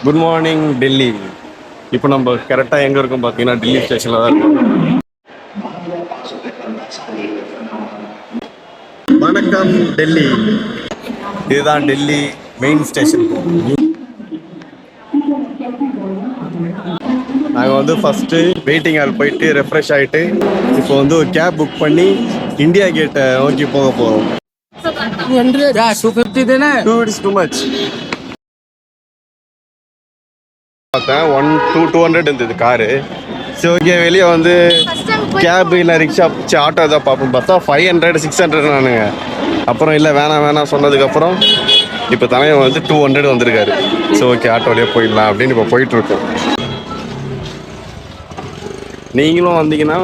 Good morning Delhi. இப்போ நம்ம கரெக்டாக எங்கே இருக்கோம் பார்த்தீங்கன்னா டெல்லி ஸ்டேஷனில் தான் இருக்கோம். வணக்கம் டெல்லி. இதுதான் டெல்லி மெயின் ஸ்டேஷன். நாங்கள் வந்து ஃபஸ்ட்டு வெயிட்டிங் ஹால் போயிட்டு ரெஃப்ரெஷ் ஆகிட்டு இப்போ வந்து ஒரு கேப் புக் பண்ணி இந்தியா கேட்டை நோக்கி போக போகிறோம். 250 மச் பார்த்தேன். 200 இருந்தது காரு. சரி ஓகே, வெளியே வந்து கேபு இல்லை ரிக்ஷா பிடிச்சி ஆட்டோ தான் பார்ப்போம் பார்த்தா 500 600 நானுங்க. அப்புறம் இல்லை வேணாம் சொன்னதுக்கப்புறம் இப்போ தலைவன் வந்து 200 வந்திருக்காரு. ஸோ ஓகே, ஆட்டோலேயே போயிடலாம் அப்படின்னு இப்போ போயிட்டுருக்கோம். நீங்களும் வந்தீங்கன்னா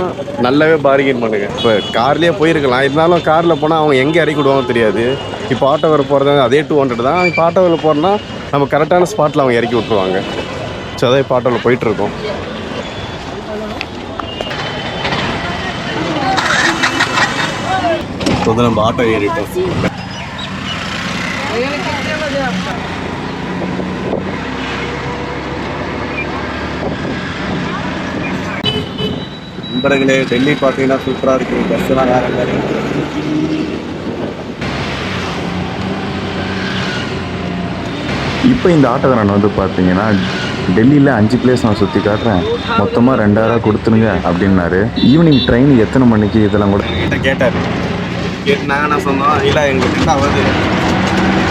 நல்லாவே பார்கெயின் பண்ணுங்க. இப்போ கார்லேயே போயிருக்கலாம், இருந்தாலும் காரில் போனால் அவங்க எங்கே இறக்கி விடுவாங்க தெரியாது. இப்போ ஆட்டோவில் போகிறது அதே 200 தான். இப்போ ஆட்டோவில் போகிறோன்னா நம்ம கரெக்டான ஸ்பாட்டில் அவங்க இறக்கி விட்ருவாங்க. ஸோ அதான் இப்போ ஆட்டோவில் போயிட்டுருக்கோம். ஸோ வந்து நம்ம ஆட்டோ ஏறிட்டோம். நண்பர்களே, டெல்லி பார்த்தீங்கன்னா சூப்பராக இருக்குது. பஸ்ஸெல்லாம் வேறு மாதிரி. இப்போ இந்த ஆட்டோக்காரன் வந்து பார்த்தீங்கன்னா டெல்லியில் 5 பிளேஸ் நான் சுற்றி காட்டுறேன், மொத்தமாக 2000 கொடுத்துருங்க அப்படின்னாரு. ஈவினிங் ட்ரெயின் எத்தனை மணிக்கு இதெல்லாம் கூட கேட்டார். கேட்டு நாங்கள் என்ன சொன்னோம், இல்லை எங்களுக்கு ஆகுது,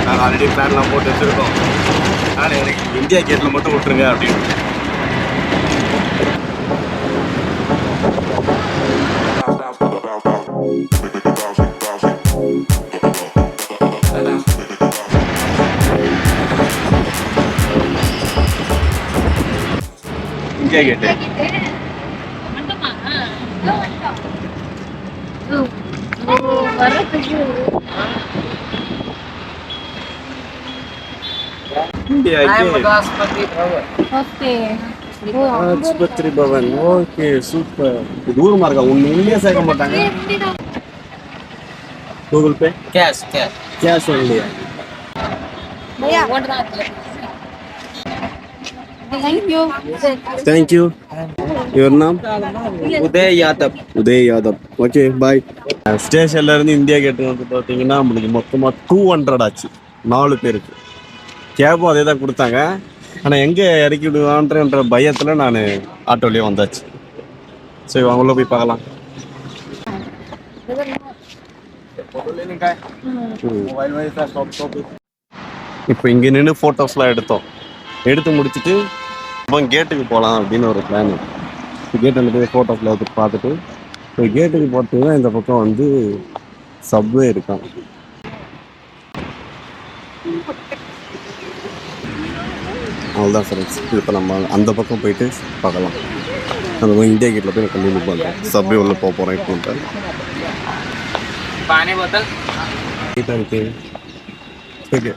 நாங்கள் ஆல்ரெடி பிளான்லாம் போட்டு வச்சுருக்கோம், அதனால் எனக்கு இந்தியா கேட்டில் மட்டும் விட்டுருங்க அப்படின்னு. இந்தியா கேட்டு ஆஸ்பத்திரி பவன். Okay, super. தூரமா இருக்கா? உண்மையிலேயே சேர்க்க மாட்டாங்க. கூகுள் பே கேஷ் இல்லையா? Thank you. Your name? Uday Yadav. Okay, bye. ஸ்டேஷன்ல இருந்து இந்தியா கேட்டு வந்து பார்த்தீங்கன்னா நம்மளுக்கு மொத்தமாக 200 ஆச்சு 4 பேருக்கு. கேபும் அதே தான் கொடுத்தாங்க. ஆனால் எங்கே இறக்கி விடுவான்ற பயத்தில் நான் ஆட்டோலேயே வந்தாச்சு. சரி, அவங்கள போய் பார்க்கலாம். இப்போ இங்கே நின்று ஃபோட்டோஸ்லாம் எடுத்து முடிச்சுட்டு இப்போ கேட்டுக்கு போகலாம் அப்படின்னு ஒரு பிளான். கேட்டில் போய் ஃபோட்டோஸில் எடுத்து பார்த்துட்டு இப்போ கேட்டுக்கு போகிறதுக்கு இந்த பக்கம் வந்து சப்வே இருக்கான். அவ்வளோதான் ஃப்ரெண்ட்ஸ். இப்போ நம்ம அந்த பக்கம் போயிட்டு பார்க்கலாம். நம்ம இந்தியா கேட்டில் போய் கண்டினியூ பண்ணுறோம். சப்வே உள்ள போக போகிறோம். இப்போ இருக்கு. ஓகே,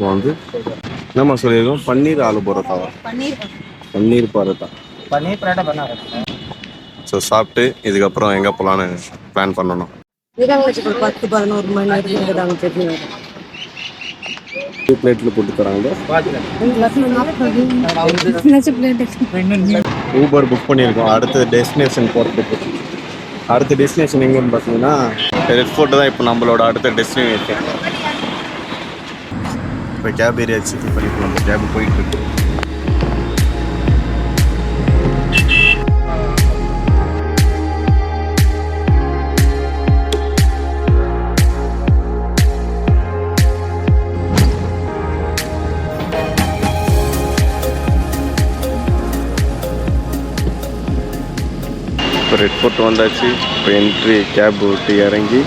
வந்து என்னம்மா சொல்லியிருக்கோம்? பன்னீர் ஆலு பரோட்டாவா? பன்னீர் பரோட்டா. ஸோ சாப்பிட்டு இதுக்கப்புறம் எங்கே போகலான்னு பிளான் பண்ணணும். 10-11 மணி பிளேட்டில் போட்டு தராங்க. ஊபர் புக் பண்ணியிருக்கோம் அடுத்த டெஸ்டினேஷன் போகிறதுக்கு. அடுத்த டெஸ்டினேஷன் எங்கன்னு பார்த்தீங்கன்னா ரெட் ஃபோர்ட் தான் இப்போ நம்மளோட அடுத்த டெஸ்டினேஷன். இப்போ கேப் ஏரியாச்சு. இப்போ நம்ம கேப் போயிட்டுருக்கு. இப்போ ரெட் ஃபோர்ட் வந்தாச்சு. இப்போ என்ட்ரி கேப் விட்டு இறங்கி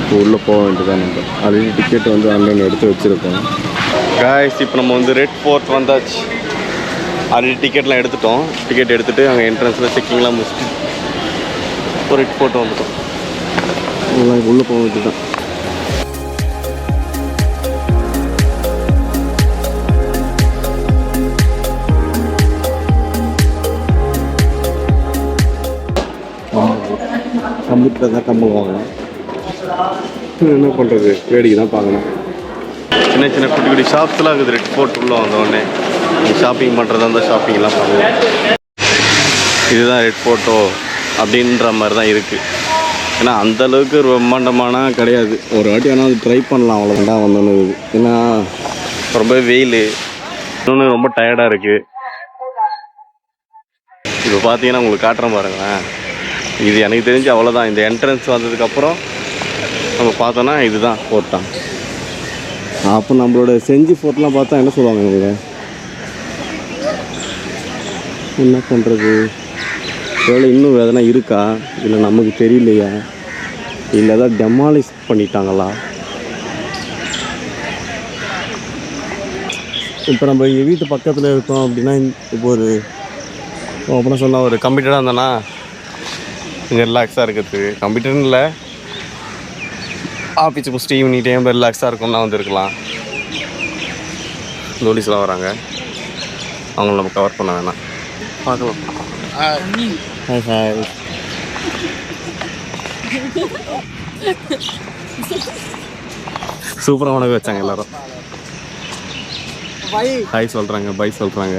இப்போ உள்ளே போக வேண்டியதான். நம்ம ஆல்ரெடி டிக்கெட் வந்து ஆன்லைன் எடுத்து வச்சுருக்கோம். காய்ஸ் இப்போ நம்ம வந்து ரெட் ஃபோர்ட் வந்தாச்சு. ஆல்ரெடி டிக்கெட்லாம் எடுத்துட்டோம். டிக்கெட் எடுத்துகிட்டு அங்கே என்ட்ரன்ஸில் செக்கிங்லாம் முடிச்சுட்டு ஒரு ரெட் ஃபோர்ட் வந்துட்டோம். உள்ளே போக வேண்டியது கம்ப்யூட்டர் தான் கம்புவாங்க. என்ன பண்ணுறது, வேடிக்கை தான் பார்க்கணும். சின்ன சின்ன குட்டி குட்டி ஷாப்ஸ்லாம் இருக்குது ரெட் ஃபோர்ட் உள்ளே வந்தோடனே. ஷாப்பிங் பண்ணுறதா இருந்தால் ஷாப்பிங்லாம் பண்ணுவோம். இதுதான் ரெட் ஃபோர்ட்டோ அப்படின்ற மாதிரி தான் இருக்குது. ஏன்னா அந்தளவுக்கு பிரம்மாண்டமான கிடையாது. ஒரு வாட்டி ஆனால் அது ட்ரை பண்ணலாம், அவ்வளோதாண்டா வந்தோன்னு இருக்குது. ஏன்னா ரொம்ப வெயில், இன்னொன்று ரொம்ப டயர்டாக இருக்குது. இப்போ பார்த்தீங்கன்னா உங்களுக்கு காட்டுறேன் பாருங்களேன். இது எனக்கு தெரிஞ்சு அவ்வளோதான். இந்த என்ட்ரன்ஸ் வந்ததுக்கப்புறம் நம்ம பார்த்தோன்னா இதுதான் ஃபோர்ட்டான். அப்போ நம்மளோட செஞ்சி ஃபோர்ட்லாம் பார்த்தா என்ன சொல்லுவாங்க இவங்க? என்ன பண்ணுறது, எவ்வளோ இன்னும் எதனா இருக்கா இல்லை நமக்கு தெரியலையா, இல்லை ஏதாவது டெமாலிஷ் பண்ணிட்டாங்களா? இப்போ நம்ம எங்கள் வீட்டு பக்கத்தில் இருக்கோம் அப்படின்னா, இப்போ ஒரு ஓப்பனாக சொன்னால் ஒரு கம்ப்யூட்டராக இருந்தோன்னா இங்கே ரிலாக்ஸாக இருக்கிறது. கம்ப்யூட்டர்னு இல்லை, ஆஃபீஸ் முடிச்சுட்டு ஈவினிங் டைம் ரிலாக்ஸாக இருக்கும்னா வந்துருக்கலாம். லோலிஸ்லாம் வராங்க, அவங்கள நம்ம கவர் பண்ண வேணாம். பார்க்கலாம். Hi hi. சூப்பராக உனக்கு வச்சாங்க எல்லாரும். ஹாய் சொல்கிறாங்க, பை சொல்கிறாங்க.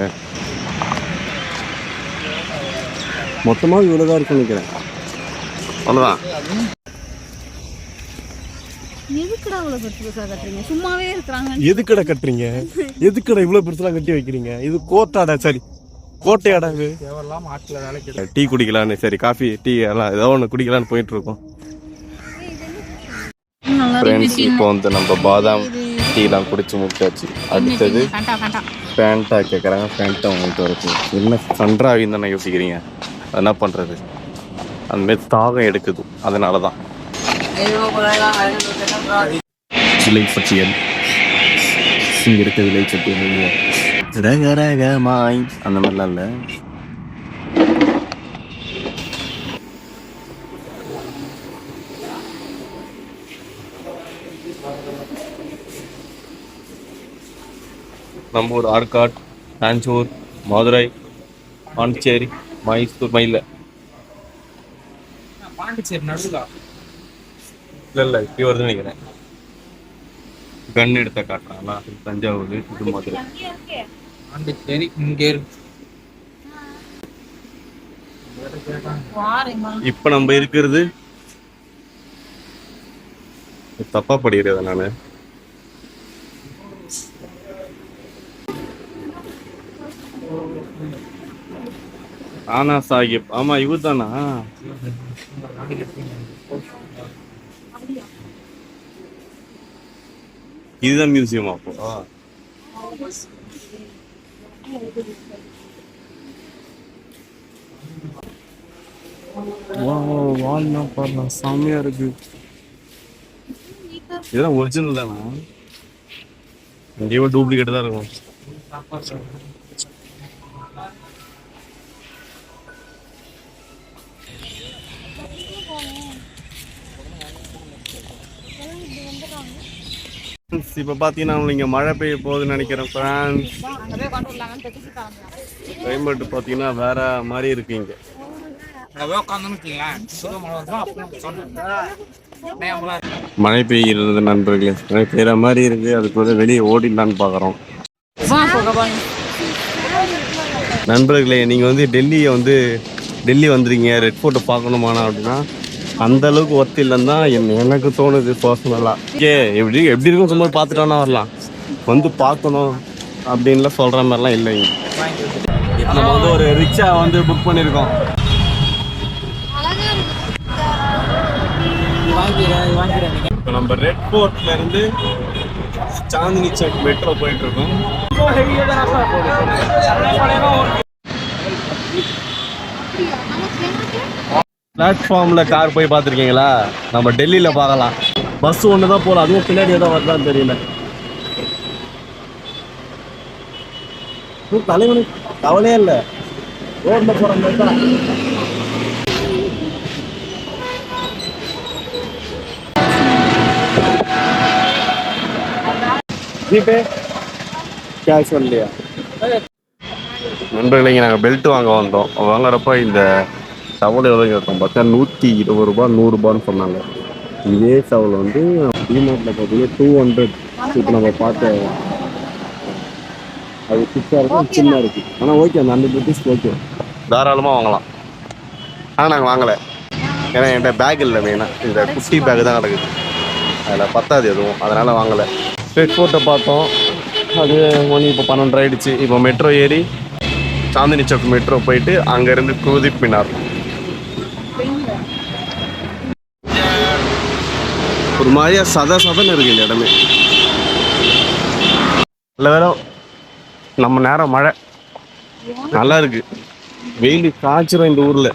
மொத்தமாக இவ்வளோ தான் இருக்குன்னு நினைக்கிறேன். அவ்வளோதான். எதுக்குடா இவ்வளோ பெருசா கட்டுறீங்க? சும்மாவே இருக்கிறாங்க. எதுக்கடை கட்டுறீங்க? எதுக்கடை இவ்வளோ பெருசுலாம் கட்டி வைக்கிறீங்க? இது கோட்டாடா, சரி கோட்டையாடா. இது டீ குடிக்கலான்னு, சரி காஃபி டீ எல்லாம் ஏதோ ஒன்று குடிக்கலான்னு போயிட்டு இருக்கோம். ஃப்ரெண்ட்ஸ் இப்போ வந்து நம்ம பாதாம் டீலாம் குடிச்சு முடிச்சாச்சு. அடுத்தது ஃபேண்டா கேட்குறாங்க. ஃபேண்டா உங்கள்கிட்ட இருக்கு. என்ன சன்றாவின்னு தானே யோசிக்கிறீங்க? என்ன பண்ணுறது, அந்தமாரி தாகம் எடுக்குது, அதனால தான். சிலை பட்டியல் இங்கே இருக்க விலை சட்டியல் ரகரகமாய் அந்த மாதிரிலாம் இல்லை. நம்ம ஊர் ஆற்காடு, தாஞ்சூர், மதுரை, பாண்டிச்சேரி, மைசூர், மயில பாண்டிச்சேரி நடுவில் இல்லை இப்படி வருதுன்னு நினைக்கிறேன். கன் எடுத்த காட்டுறாங்களா? தஞ்சாவூர், இது மதுரை, பாண்டிச்சேரி இங்கே. இப்ப நம்ம இருக்கிறது தப்பா படிக்கிறத நானு. ஆனா சாஹிப், ஆமா இவர் தானா? இதுதான் மியூசியம். அப்போ வால்லாம் பாருங்க, செம்மையா இருக்கு. இதெல்லாம் ஒரிஜினல் தானா? இங்கேயும் டூப்ளிகேட் தான் இருக்கும். இப்போ பார்த்தீங்கன்னா இங்கே மழை பெய்ய போகுதுன்னு நினைக்கிறேன் ஃப்ரெண்ட்ஸ். கிளைமேட் பார்த்தீங்கன்னா வேற மாதிரி இருக்கு. இங்கே மழை பெய்கிறது நண்பர்களே, மழை பெய்கிற மாதிரி இருக்கு. அதுக்குள்ள வெளியே ஓடிடலான்னு பார்க்குறோம். நண்பர்களே, நீங்கள் வந்து டெல்லி வந்துடுங்க, ரெட் ஃபோர்ட்டை பார்க்கணுமானா அப்படின்னா அந்த அளவுக்கு ஒர்த்து இல்லைன்னு தான் எனக்கு தோணுது பர்சனலாக. எப்படி இருக்கும், சும்மா பார்த்துட்டோன்னா வரலாம், வந்து பார்க்கணும் அப்படின்லாம் சொல்கிற மாதிரிலாம் இல்லைங்க. இப்போ நம்ம வந்து ஒரு ரிக்ஷா வந்து புக் பண்ணியிருக்கோம். இப்போ நம்ம ரெட் ஃபோர்ட்ல இருந்து சாந்தினி சௌக் மெட்ரோ போயிட்டு இருக்கோம். பிளாட்ஃபார்ம்ல கார் போய் பார்த்துருக்கீங்களா? நம்ம டெல்லியில் பார்க்கலாம். பஸ் ஒன்று தான் போகலாம், அதுவும் பின்னாடி ஏதோ வரலான்னு தெரியல. தலைவனுக்கு கவலையே இல்லை, ரோட்ல போற மாதிரி தான். ஜிபே கேஷ் இல்லையா? நண்பர்களே, நாங்கள் பெல்ட் வாங்க வந்தோம். வாங்குறப்ப இந்த டவல் எவ்வளோ கேட்டோம் பார்த்தா 120 ரூபா 100 ரூபான்னு சொன்னாங்க. இதே டவல் வந்து டிமார்ட்டில் பார்த்தீங்கன்னா 200. இப்போ நம்ம பார்த்த அது சிக்ஸாக இருக்கும், சின்ன இருக்குது. ஆனால் ஓகே, அந்த 100 ருபீஸ் ஓகே, தாராளமாக வாங்கலாம். ஆனால் நாங்கள் வாங்கலை, ஏன்னா என்கிட்ட பேக் இல்லை. மெயினாக இந்த குட்டி பேக்கு தான் கிடக்குது, அதில் பத்தாது எதுவும், அதனால் வாங்கலை. ஸ்ட்ரெட் ஃபோர்ட்டை பார்த்தோம், அது மணி இப்போ 12 ஆயிடுச்சு. இப்போ மெட்ரோ ஏறி சாந்தினி சவுக் மெட்ரோ போயிட்டு அங்கேருந்து குதுப் மினார். ஒரு மாதிரியா சதன்னு இருக்கு இந்த இடமே. இல்லை வேற நம்ம நேரம் மழை நல்லா இருக்கு, வெயில் காய்ச்சிரும் இந்த ஊரில்.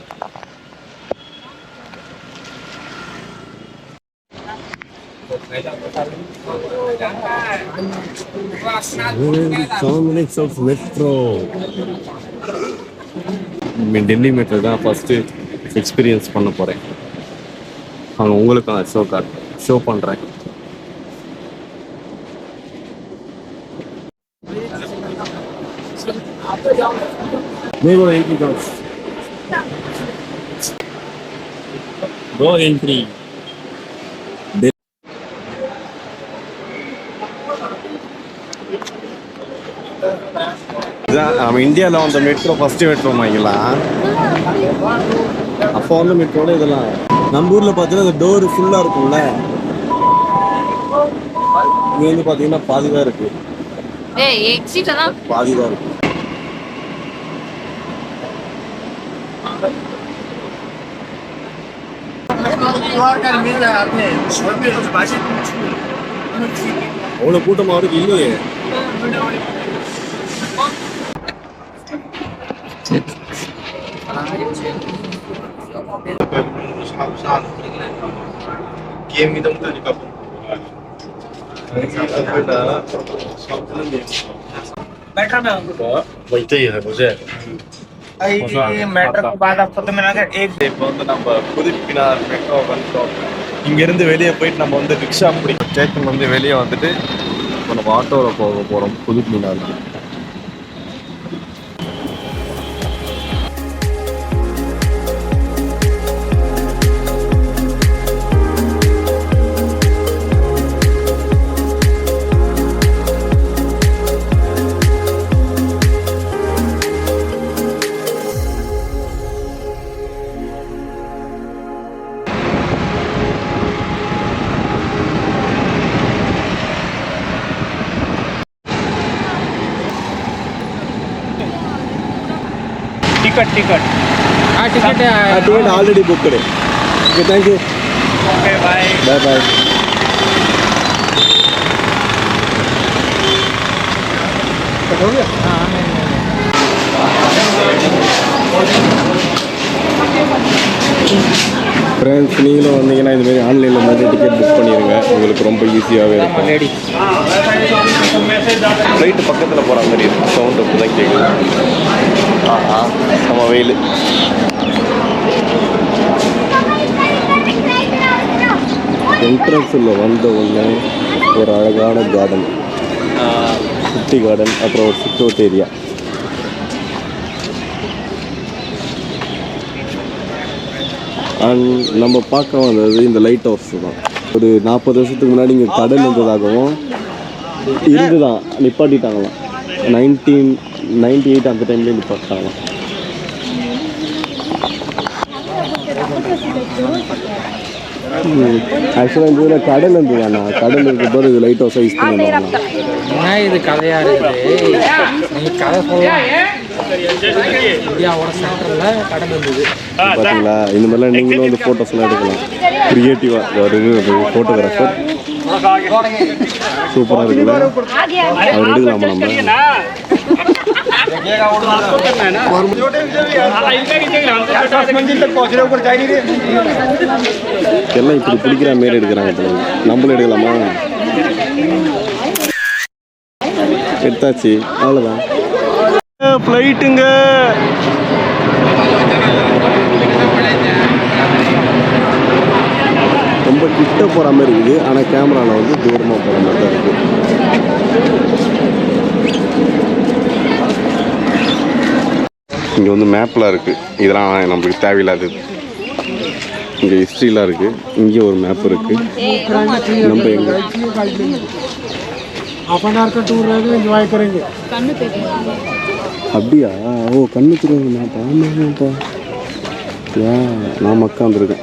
மெட்ரோ டெல்லி மெட்ரோ தான் ஃபர்ஸ்ட் எக்ஸ்பீரியன்ஸ் பண்ண போறேன். அவங்க உங்களுக்கு ஷோ பண்றேன். Go entry. நம்ம இந்தியாவில் வந்த மெட்ரோ ஃபர்ஸ்ட் மெட்ரோ வாங்கிக்கலாம். அப்போ வந்து மெட்ரோல இதெல்லாம் நம்ம ஊரில் பார்த்தீங்கன்னா இந்த டோரு ஃபுல்லாக இருக்கும்ல, இங்கே வந்து பார்த்தீங்கன்னா பாதி தான் இருக்கு, பாதி தான் இருக்கு. அவ்வளோ கூட்டமாக இருக்கு இல்லையே. இங்கிருந்து வெளியே போயிட்டு நம்ம வந்து ரிக்ஷா பிடிக்கும். ஸ்டேஷன் வந்து வெளியே வந்துட்டு நம்ம ஆட்டோவில் போக போகிறோம் குதுப் மினாருக்கு. टिकट हाँ टिकट है टिकट ऑलरेडी बुक करे. Okay, thank you. Okay bye bye bye. Friends, நீங்களும் வந்தீங்கன்னா இதுமாரி ஆன்லைனில் மாதிரி டிக்கெட் புக் பண்ணிடுங்க, உங்களுக்கு ரொம்ப ஈஸியாகவே இருக்கும். ஃப்ளைட்டு பக்கத்தில் போகிற மாதிரி இருக்கும், சவுண்ட் அப்படி தான் கேட்குது. நம்ம வெயில். என்ட்ரன்ஸில் வந்த உடனே ஒரு அழகான கார்டன், குட்டி கார்டன், அப்புறம் ஒரு சிட் அவுட் ஏரியா. அண்ட் நம்ம பார்க்க வந்தது இந்த லைட் ஹவுஸ் தான். ஒரு 40 வருஷத்துக்கு முன்னாடி இங்கே கடல் இருந்ததாகவும் இருந்துதான் நிப்பாட்டிட்டாங்களாம். 1998 அந்த டைம்லேயே நிப்பாட்டாங்களாம். ஆக்சுவலாக இந்த ஊரில் கடல் இருந்ததுண்ணா, கடல் இருக்க போது இது லைட் ஹவுஸாக யூஸ் பண்ணுவாங்க. இது கதையா இருக்குது, நீ கதை சொல்லலாம். இந்தியாவோட சென்டரில் கடல் இருந்தது பார்த்தீங்களா? இந்த மாதிரிலாம் நீங்களும் வந்து ஃபோட்டோஸ்லாம் எடுக்கலாம். க்ரியேட்டிவாக ஒரு ஃபோட்டோகிராஃபர் சூப்பராக இருக்குல்ல, அவர் எடுக்கலாமா நம்ம? எல்லாம் இப்படி பிடிக்கிற மாரி எடுக்கிறாங்க, நம்மளும் எடுக்கலாமா? எடுத்தாச்சு, அவ்வளோதான். ஃப்ளைட்டுங்க. ரொம்ப கிட்ட போகிற மாதிரி இருக்குது, ஆனால் கேமராவில் வந்து தூரமாக போகிற மாதிரி தான் இருக்குது. இங்கே வந்து மேப்லாம் இருக்குது, இதெல்லாம் நம்மளுக்கு தேவையில்லாதது. இங்கே ஹிஸ்ட்ரிலாம் இருக்குது, இங்கே ஒரு மேப் இருக்குது. நம்ம எங்கே அப்படியா? ஓ கண்ணு தெரியுங்க மேப். ஆமாப்பா, நான் மக்கா வந்துருக்கேன்.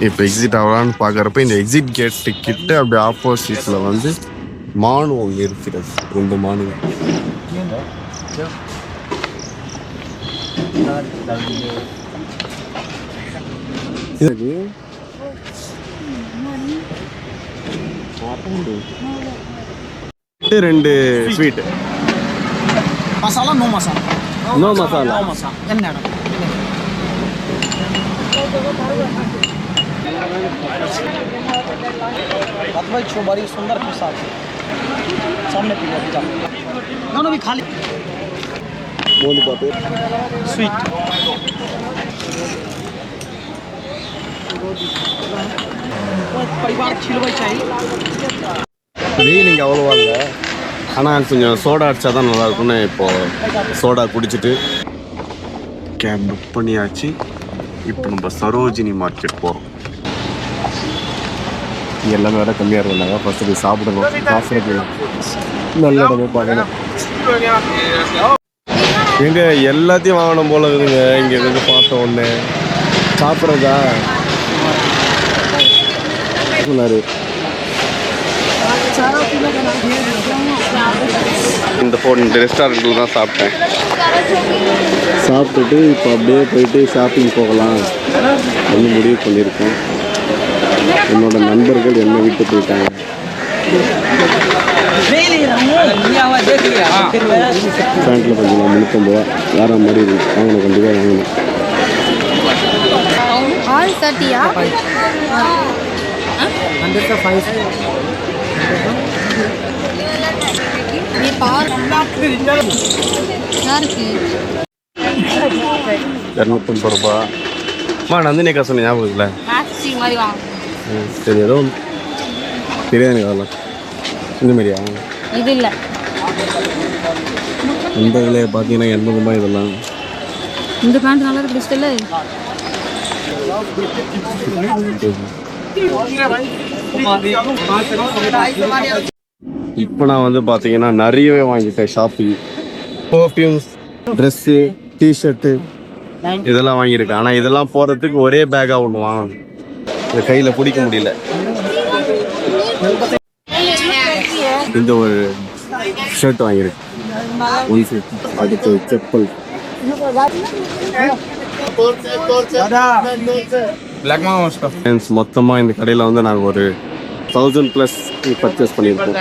இப்போ எக்ஸிட் ஆகலான்னு பார்க்குறப்ப இந்த எக்ஸிட் கேட்டு கிட்ட அப்படி ஆப்போசிட்டில் வந்து மானு ஒன்று இருக்கிறது. 2 மானுங்க. இது 2 sweet. Masala no masala no masala. என்ன भाई बड़ी सुंदर प्रसाद सामने पी लिया दोनों भी खा ली स्वीट परिवार खिलवाई चाहिए. வெயில் இங்கே அவ்வளோவா இல்லை, ஆனால் கொஞ்சம் சோடா அடித்தா தான் நல்லாயிருக்கும்னு இப்போது சோடா குடிச்சிட்டு கேப் புக் பண்ணியாச்சு. இப்போ நம்ம சரோஜினி மார்க்கெட் போகிறோம். இங்கே எல்லாமே விட கம்மியாக இருந்தாங்க. ஃபஸ்ட்டு போய் சாப்பிடணும், சாப்பிட்றது நல்ல இடமே பார்க்கணும். எங்கே எல்லாத்தையும் வாங்கணும் போல இருக்குதுங்க. இங்கே இருந்து பார்த்த உடனே சாப்பிட்றதா சொன்னார். இந்த ரெஸ்டாரண்ட்டில் தான் சாப்பிட்டேன். சாப்பிட்டுட்டு இப்போ அப்படியே போயிட்டு ஷாப்பிங் போகலாம் அப்படின்னு முடிவு பண்ணியிருக்கோம். என்னோட நண்பர்கள் என்னை விட்டு போயிட்டாங்க. பேண்ட்டில் பார்த்தீங்கன்னா 350 ரூபா வேற மாதிரி இருக்கு. வாங்கணும், கண்டிப்பாக வாங்கணும். ஆல் 30யா? நீ பாரு யாருக்கு 250 ரூபா. நந்தினிக்கா சொன்ன ஞாபகம் இல்லை? மேக்ஸி மாதிரி வாங்க. சரி, ஏதோ தெரியாது எனக்கு அதெல்லாம். இந்த மாதிரியா? இது இல்லை, இந்த விலையை பார்த்தீங்கன்னா 80 ரூபாய். இதெல்லாம் இந்த பேண்ட் நல்லா இருக்கு பெஸ்ட் இல்லை. இப்போ நான் வந்து பார்த்தீங்கன்னா நிறையவே வாங்கிட்டேன். ஷாப்பிங், பர்ஃப்யூம்ஸ், ட்ரெஸ்ஸு, டிஷர்ட்டு இதெல்லாம் வாங்கியிருக்கேன். ஆனால் இதெல்லாம் போகிறதுக்கு ஒரே பேக்காக ஒன்று வாங்கணும். இதை கையில் பிடிக்க முடியல. இந்த ஒரு ஷர்ட் வாங்கியிருக்கேன் 150. அடுத்து செப்பல் மொத்தமாக இந்த கடையில் வந்து நாங்கள் ஒரு 1000+ பர்ச்சேஸ் பண்ணியிருக்கோம்.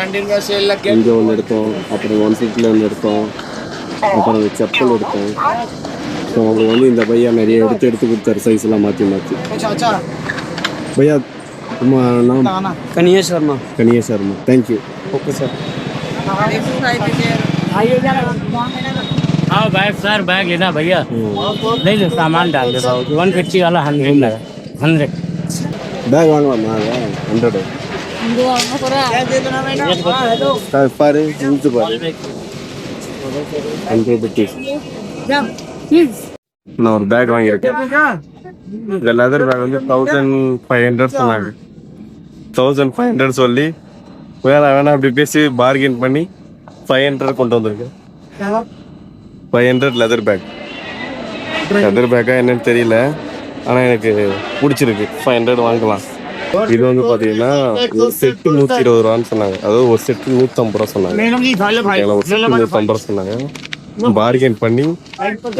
இங்கே ஒன்று எடுத்தோம், அப்புறம் 150 ஒன்று எடுத்தோம், அப்புறம் செப்பல் எடுத்தோம். ஸோ அவங்க வந்து இந்த பையா நிறைய எடுத்து கொடுத்தாரு, சைஸ் எல்லாம் மாற்றி भैया नाम Kanhaiya Sharma thank you okay sir हाँ बैग सर बैग लेना भैया नहीं लो सामान डाल दे 150 वाला 100 बैग वांगलामा 100 இங்க வாங்க போறா பாரு ஜூஸ் பாரு 100 rupees நான் ஒரு பேக் வாங்கியிருக்கேன். இந்த லெதர் பேக் வந்து 1500 சொன்னாங்க. 1500 சொல்லி வேணாம் அப்படி பேசி பார்கெயின் பண்ணி 500 கொண்டு வந்திருக்கேன். 500 லெதர் பேக். லெதர் பேக்கா என்னன்னு தெரியல, ஆனால் எனக்கு பிடிச்சிருக்கு. 500 வாங்கலாம். இது வந்து பார்த்தீங்கன்னா ஒரு செட்டு 120 ரூபான்னு சொன்னாங்க. அதாவது ஒரு செட்டு 150 ரூபா சொன்னாங்க. ஒரு செட்டு 150 ரூபா சொன்னாங்க. பார்கெயின் பண்ணி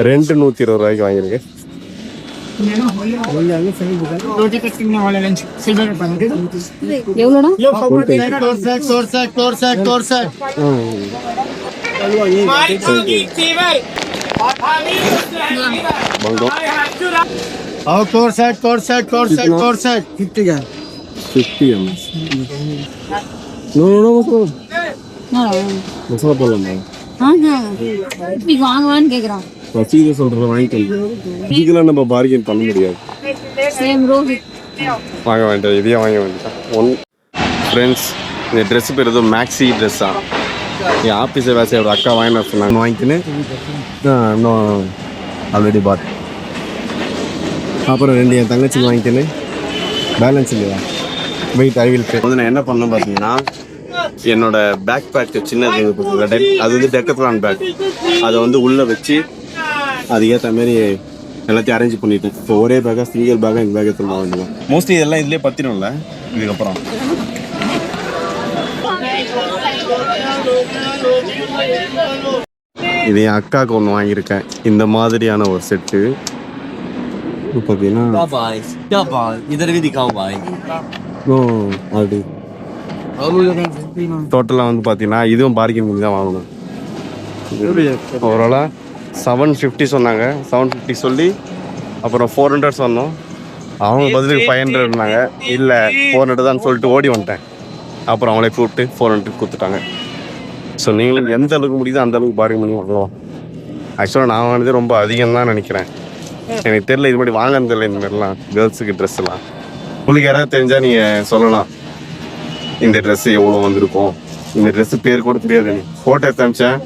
2 120 ரூபாய்க்கு வாங்கியிருக்கேன். எவ்வளோடா? மசாலா போடலாமா? இப்படி வாங்குவான்னு கேக்குறான். ரசீது சொல்றத வாங்கிட்டு இதுக்கெல்லாம் நம்ம பார்கெயின் பண்ண முடியாது. சேம் ரோஹித் வாங்க வேண்டாம், இதையே வாங்க வேண்டாம். ஃப்ரெண்ட்ஸ், இந்த ட்ரெஸ் பேர் ஏதோ மேக்ஸி ட்ரெஸ்ஸா. என் ஆஃபீஸை வேசையோட அக்கா வாங்கினா சொன்னாங்க. வாங்கிக்கின்னு இன்னும் ஆல்ரெடி பாட். அப்புறம் 2 என் தங்கச்சிக்கு வாங்கிக்கின்னு பேலன்ஸ் இல்லையா வெயிட் ஐவில் பே. வந்து நான் என்ன பண்ணேன் பார்த்தீங்கன்னா, என்னோட பேக் பேக் சின்னது அது வந்து டெக்கத்லான் பேக், அதை வந்து உள்ளே வச்சு அதுக்கேற்ற மாரி எல்லாத்தையும் அரேஞ்ச் பண்ணிட்டேன். இப்போ ஒரே பேக்காக சிங்கிள் பேக்காக இந்த பேக் எடுத்து வாங்கிடுவேன். மோஸ்ட்லி இதெல்லாம் இதுலேயே பற்றிடும்ல. இதுக்கப்புறம் இது என் அக்காவுக்கு ஒன்று வாங்கியிருக்கேன். இந்த மாதிரியான ஒரு செட்டு பார்த்தீங்கன்னா அது டோட்டலாக வந்து பார்த்தீங்கன்னா இதுவும் பார்க்கிங் பண்ணி தான் வாங்கணும். ஓவராலாக 750 சொன்னாங்க. 750 சொல்லி அப்புறம் 400 சொன்னோம். அவங்க பதிலுக்கு 500னாங்க. இல்லை 400 தான் சொல்லிட்டு ஓடி வந்துட்டேன். அப்புறம் அவங்களே கூப்பிட்டு 400 கொடுத்துட்டாங்க. ஸோ நீங்களும் எந்த அளவுக்கு முடியுதோ அந்த அளவுக்கு பார்க்கிங் பண்ணி வாங்கலாம். ஆக்சுவலாக நான் வாங்கினது ரொம்ப அதிகம் தான் நினைக்கிறேன். எனக்கு தெரியல, இது மாதிரி வாங்கினது தெரியல இந்த மாதிரிலாம் கேர்ள்ஸுக்கு ட்ரெஸ் எல்லாம். உங்களுக்கு யாராவது தெரிஞ்சால் நீங்கள் சொல்லலாம், இந்த ட்ரெஸ்ஸு எவ்வளோ வந்திருக்கும். இந்த ட்ரெஸ்ஸு பேர் கூட தெரியாது. ஃபோட்டோ எடுத்து அனுப்பிச்சேன்.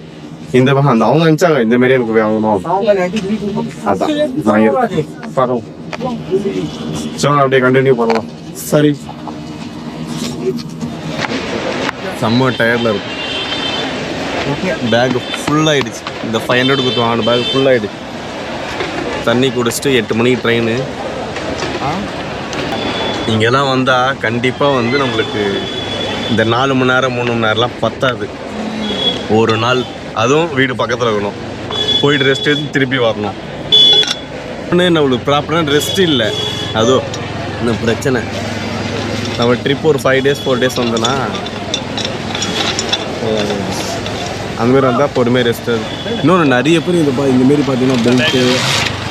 இந்த அந்த அவங்க அனுப்பிச்சாங்க இந்த மாதிரி எனக்கு வாங்கணும். அதான் வாங்கிருக்கேன். பார்க்கலாம். ஸோ அப்படியே கண்டினியூ பண்ணலாம். சரி, செம்ம டயர்டில் இருக்கும். பேக் ஃபுல்லாகிடுச்சு. இந்த 500 கொடுத்து வாங்கின பேக் ஃபுல்லாகிடுச்சு. தண்ணி குடிச்சிட்டு 8 மணிக்கு ட்ரெயின். இங்கெல்லாம் வந்தால் கண்டிப்பாக வந்து நம்மளுக்கு இந்த 4 மணி நேரம் 3 மணி நேரம்லாம் பத்தாது. ஒரு நாள் அதுவும் வீடு பக்கத்தில் இருக்கணும். போயிட்டு ரெஸ்ட் எடுத்து திருப்பி வரணும். நம்மளுக்கு ப்ராப்பரான ரெஸ்ட் இல்லை. அதுவும் இந்த பிரச்சனை. நம்ம ட்ரிப் ஒரு 5 days 4 days வந்தோன்னா அந்தமாரி வந்தால் பொறுமையாக ரெஸ்ட். இன்னொன்று நிறைய பேர் இந்தமாரி பார்த்தீங்கன்னா பெல்ட்டு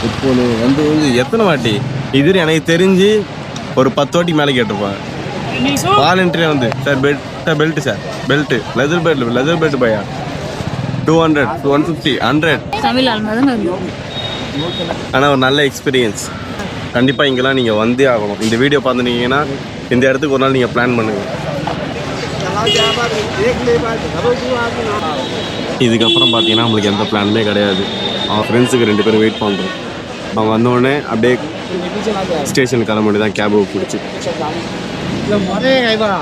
இப்போ வந்து எத்தனை வாட்டி இது எனக்கு தெரிஞ்சு ஒரு 10 வாட்டி மேலே கேட்டிருப்பாங்க. வாலண்டரியாக வந்து sir belt sir belt leather belt பையா 200 150 100. தமிழ் ஆளுநர் தான். ஆனால் ஒரு நல்ல எக்ஸ்பீரியன்ஸ். கண்டிப்பாக இங்கெல்லாம் நீங்கள் வந்தே ஆகணும். இந்த வீடியோ பார்த்துட்டீங்கன்னா இந்த இடத்துக்கு ஒரு நாள் நீங்கள் பிளான் பண்ணுங்கள். இதுக்கப்புறம் பார்த்தீங்கன்னா நம்மளுக்கு எந்த பிளானுமே கிடையாது. அவன் ஃப்ரெண்ட்ஸுக்கு 2 பேரும் வெயிட் பண்ணுறோம். அவன் வந்தோடனே அப்படியே ஸ்டேஷனுக்கு கிளம்ப வேண்டியது தான். கேபை பிடிச்சி 4000